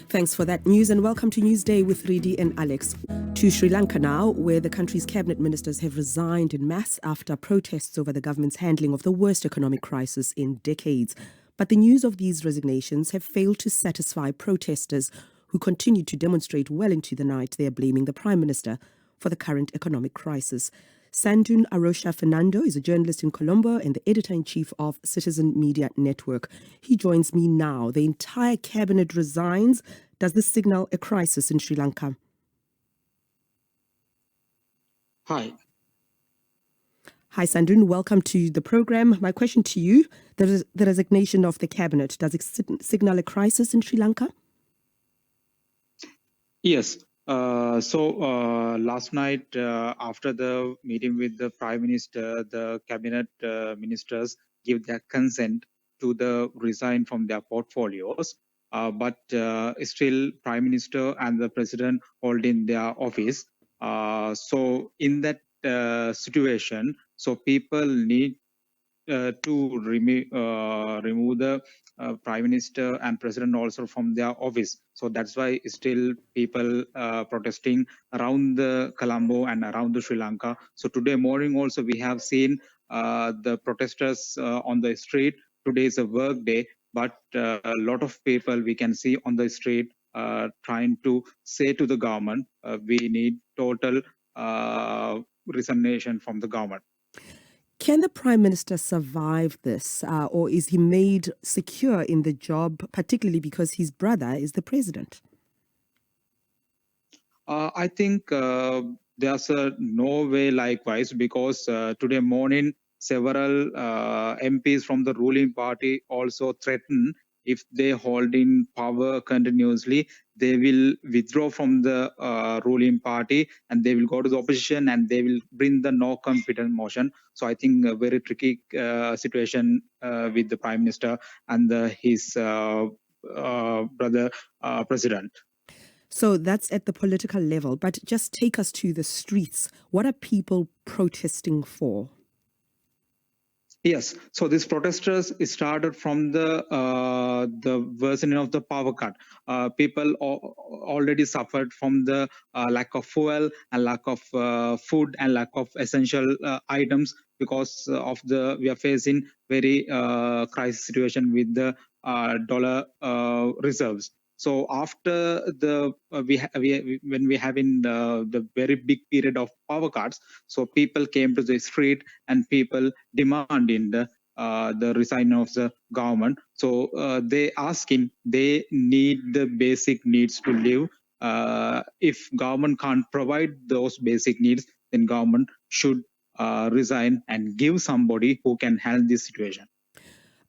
Thanks for that news and welcome to Newsday with Ridi and Alex. To Sri Lanka now, where the country's cabinet ministers have resigned en masse after protests over the government's handling of the worst economic crisis in decades. But the news of these resignations have failed to satisfy protesters who continue to demonstrate well into the night. They are blaming the Prime Minister for the current economic crisis. Sandun Arosha Fernando is a journalist in Colombo and the editor-in-chief of Citizen Media Network. He joins me now. The entire cabinet resigns. Does this signal a crisis in Sri Lanka? Hi. Hi, Sandun. Welcome to the program. My question to you, the resignation of the cabinet, does it signal a crisis in Sri Lanka? Yes. Last night, after the meeting with the Prime Minister, the cabinet ministers give their consent to the resign from their portfolios. But still, Prime Minister and the President hold in their office. So in that situation, so people need to remove the Prime Minister and President also from their office. So that's why still people protesting around the Colombo and around the Sri Lanka. So today morning also we have seen the protesters on the street. Today is a work day, but a lot of people we can see on the street trying to say to the government, we need total resignation from the government. Can the Prime Minister survive this, or is he made secure in the job, particularly because his brother is the president? I think there's no way likewise, because today morning several MPs from the ruling party also threaten if they hold in power continuously, they will withdraw from the ruling party and they will go to the opposition and they will bring the no confidence motion. So I think a very tricky situation with the Prime Minister and his brother president. So that's at the political level, but just take us to the streets. What are people protesting for? Yes, so these protesters started from the worsening of the power cut. People already suffered from the lack of fuel and lack of food and lack of essential items, because of the we are facing very crisis situation with the dollar reserves. So after the when we have in the very big period of power cuts, so people came to the street and people demanding the resign of the government. So they asking, they need the basic needs to live. If government can't provide those basic needs, then government should resign and give somebody who can handle this situation.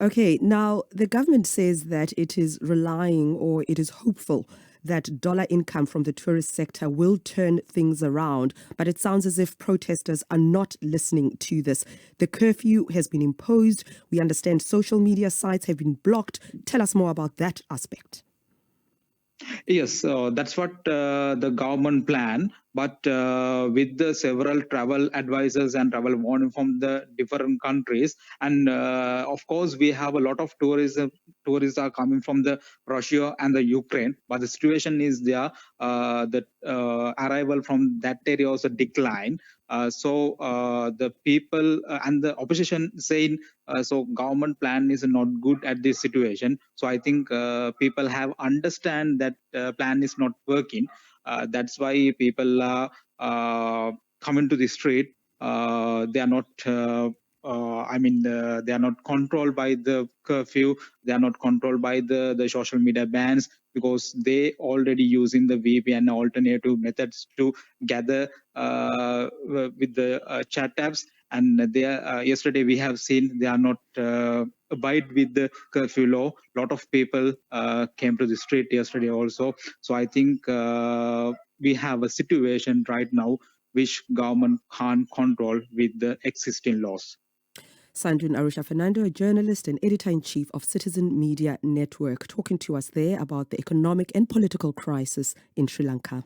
Okay, now the government says that it is relying, or it is hopeful that dollar income from the tourist sector will turn things around, but it sounds as if protesters are not listening to this. The curfew has been imposed. We understand social media sites have been blocked. Tell us more about that aspect. Yes, that's what the government plan. But with the several travel advisors and travel warning from the different countries, and of course we have a lot of tourism. Tourists are coming from the Russia and the Ukraine, but the situation is there. The arrival from that area also decline. So the people and the opposition saying so government plan is not good at this situation. So I think people have understand that plan is not working. That's why people are coming to the street. They are not they are not controlled by the curfew. They are not controlled by the social media bans, because they already using the VPN alternative methods to gather with the chat apps. And they are, yesterday we have seen they are not abide with the curfew law. A lot of people came to the street yesterday also. So I think we have a situation right now which government can't control with the existing laws. Sandun Arosha Fernando, a journalist and editor-in-chief of Citizen Media Network, talking to us there about the economic and political crisis in Sri Lanka.